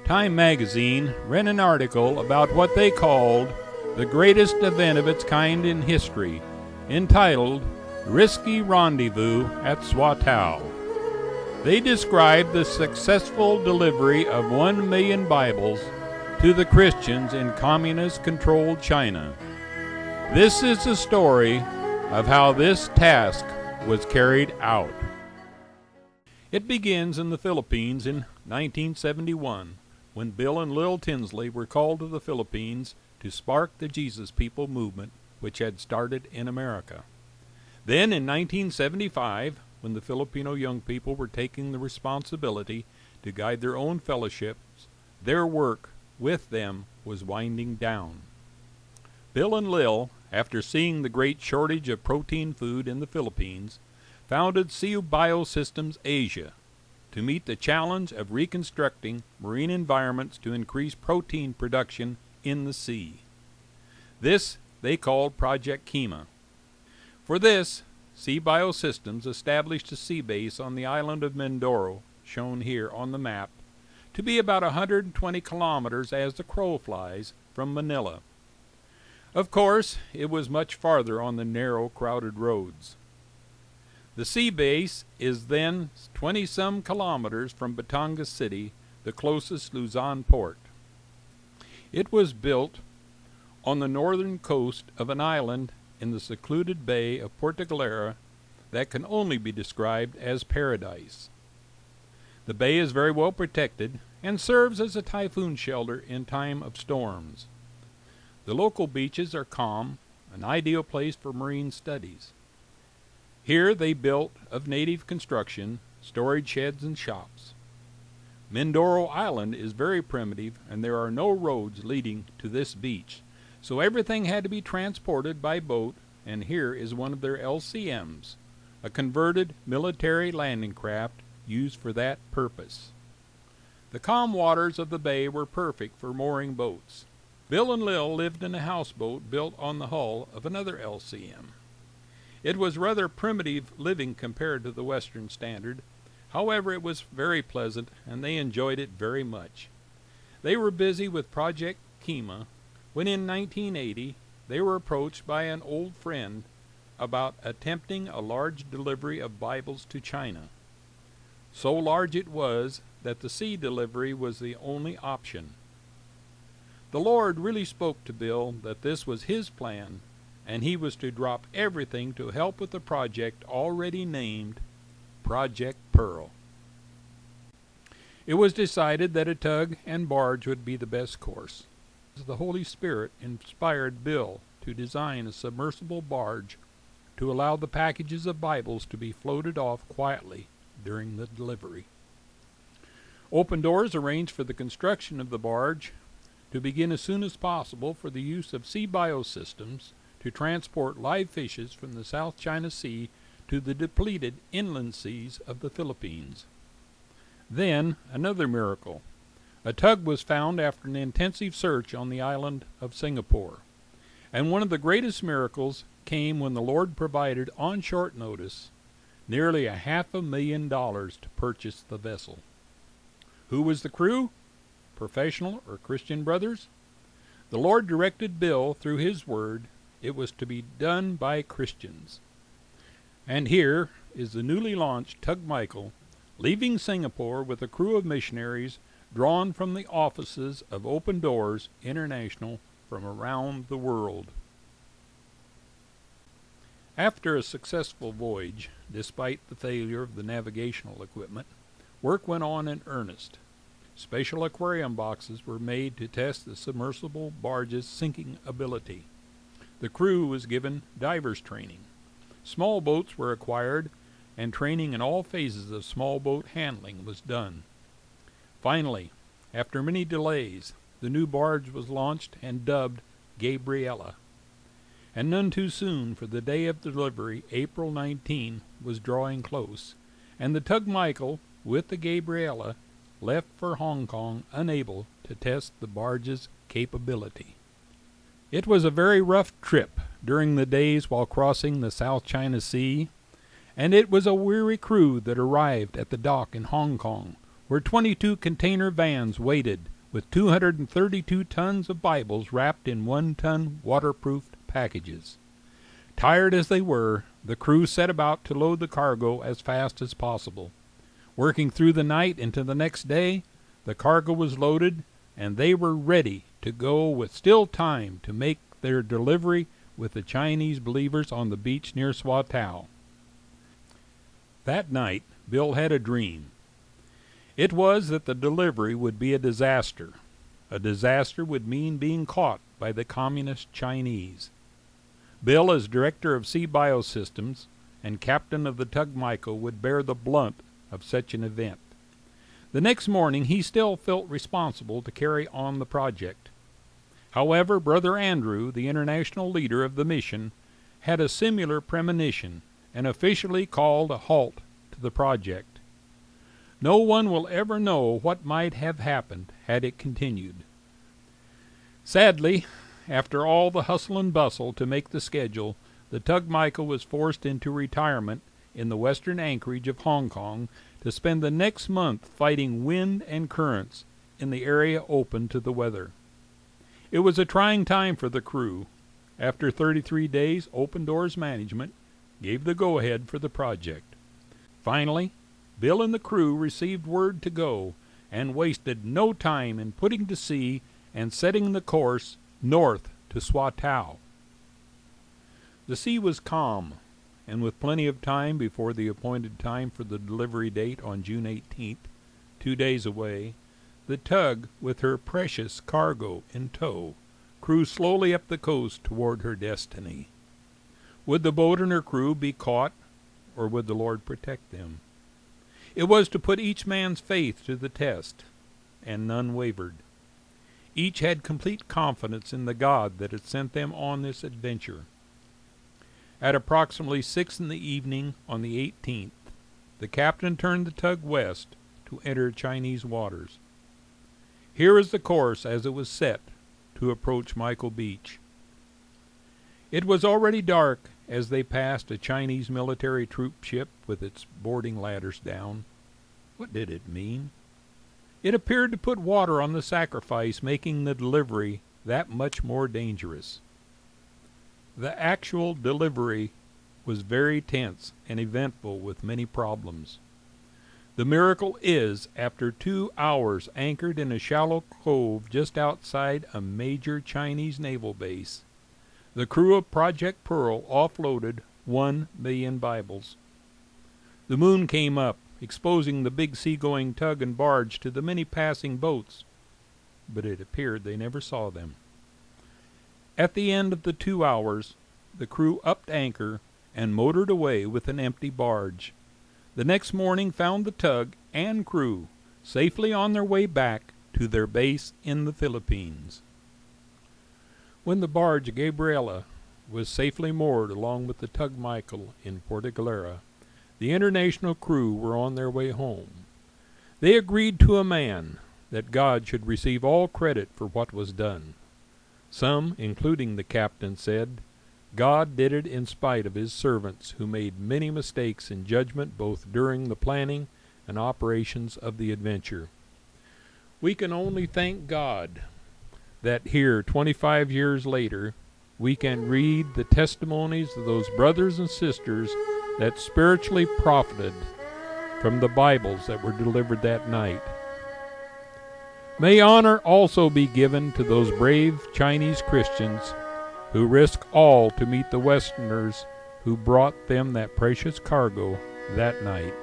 Time magazine ran an article about what they called the greatest event of its kind in history, entitled Risky Rendezvous at Swatow. They described the successful delivery of 1 million Bibles to the Christians in communist-controlled China. This is the story of how this task was carried out. It begins in the Philippines in 1971, when Bill and Lil Tinsley were called to the Philippines to spark the Jesus People movement, which had started in America. Then in 1975, when the Filipino young people were taking the responsibility to guide their own fellowships, their work with them was winding down. Bill and Lil, after seeing the great shortage of protein food in the Philippines, founded Sea Biosystems Asia to meet the challenge of reconstructing marine environments to increase protein production in the sea. This they called Project Kima. For this, Sea Biosystems established a sea base on the island of Mindoro, shown here on the map, to be about 120 kilometers as the crow flies from Manila. Of course, it was much farther on the narrow, crowded roads. The sea base is then 20-some kilometers from Batangas City, the closest Luzon port. It was built on the northern coast of an island in the secluded bay of Puerto Galera that can only be described as paradise. The bay is very well protected and serves as a typhoon shelter in time of storms. The local beaches are calm, an ideal place for marine studies. Here they built, of native construction, storage sheds and shops. Mindoro Island is very primitive, and there are no roads leading to this beach, so everything had to be transported by boat, and here is one of their LCMs, a converted military landing craft used for that purpose. The calm waters of the bay were perfect for mooring boats. Bill and Lil lived in a houseboat built on the hull of another LCM. It was rather primitive living compared to the Western standard. However, it was very pleasant, and they enjoyed it very much. They were busy with Project Kima when in 1980 they were approached by an old friend about attempting a large delivery of Bibles to China. So large it was that the sea delivery was the only option. The Lord really spoke to Bill that this was his plan, and he was to drop everything to help with the project already named Project Pearl. It was decided that a tug and barge would be the best course. The Holy Spirit inspired Bill to design a submersible barge to allow the packages of Bibles to be floated off quietly during the delivery. Open Doors arranged for the construction of the barge to begin as soon as possible for the use of Sea Biosystems to transport live fishes from the South China Sea to the depleted inland seas of the Philippines. Then, another miracle. A tug was found after an intensive search on the island of Singapore. And one of the greatest miracles came when the Lord provided on short notice nearly $500,000 to purchase the vessel. Who was the crew? Professional or Christian brothers? The Lord directed Bill through his word. It was to be done by Christians. And here is the newly launched Tug Michael leaving Singapore with a crew of missionaries drawn from the offices of Open Doors International from around the world. After a successful voyage, despite the failure of the navigational equipment, work went on in earnest. Special aquarium boxes were made to test the submersible barge's sinking ability. The crew was given divers training. Small boats were acquired, and training in all phases of small boat handling was done. Finally, after many delays, the new barge was launched and dubbed Gabriella. And none too soon, for the day of delivery, April 19, was drawing close, and the Tug Michael, with the Gabriella, left for Hong Kong unable to test the barge's capability. It was a very rough trip during the days while crossing the South China Sea, and it was a weary crew that arrived at the dock in Hong Kong, where 22 container vans waited with 232 tons of Bibles wrapped in 1-ton waterproofed packages. Tired as they were, the crew set about to load the cargo as fast as possible. Working through the night into the next day, the cargo was loaded, and they were ready to go with still time to make their delivery with the Chinese believers on the beach near Swatow. That night, Bill had a dream. It was that the delivery would be a disaster. A disaster would mean being caught by the communist Chinese. Bill, as director of Sea Biosystems and captain of the tug Michael, would bear the brunt of such an event. The next morning he still felt responsible to carry on the project. However, Brother Andrew, the international leader of the mission, had a similar premonition and officially called a halt to the project. No one will ever know what might have happened had it continued. Sadly, after all the hustle and bustle to make the schedule, the tug Michael was forced into retirement in the western anchorage of Hong Kong to spend the next month fighting wind and currents in the area open to the weather. It was a trying time for the crew. After 33 days, Open Doors Management gave the go-ahead for the project. Finally, Bill and the crew received word to go and wasted no time in putting to sea and setting the course north to Swatow. The sea was calm, and with plenty of time before the appointed time for the delivery date on June 18th, 2 days away, the tug, with her precious cargo in tow, cruised slowly up the coast toward her destiny. Would the boat and her crew be caught, or would the Lord protect them? It was to put each man's faith to the test, and none wavered. Each had complete confidence in the God that had sent them on this adventure. At approximately 6 in the evening on the 18th, the captain turned the tug west to enter Chinese waters. Here is the course as it was set to approach Michael Beach. It was already dark as they passed a Chinese military troop ship with its boarding ladders down. What did it mean? It appeared to put water on the sacrifice, making the delivery that much more dangerous. The actual delivery was very tense and eventful with many problems. The miracle is, after 2 hours anchored in a shallow cove just outside a major Chinese naval base, the crew of Project Pearl offloaded 1 million Bibles. The moon came up, exposing the big seagoing tug and barge to the many passing boats, but it appeared they never saw them. At the end of the 2 hours, the crew upped anchor and motored away with an empty barge. The next morning found the tug and crew safely on their way back to their base in the Philippines. When the barge Gabriela was safely moored along with the tug Michael in Puerto Galera, the international crew were on their way home. They agreed to a man that God should receive all credit for what was done. Some, including the captain, said, God did it in spite of his servants, who made many mistakes in judgment both during the planning and operations of the adventure. We can only thank God that here, 25 years later, we can read the testimonies of those brothers and sisters that spiritually profited from the Bibles that were delivered that night. May honor also be given to those brave Chinese Christians who risked all to meet the Westerners who brought them that precious cargo that night.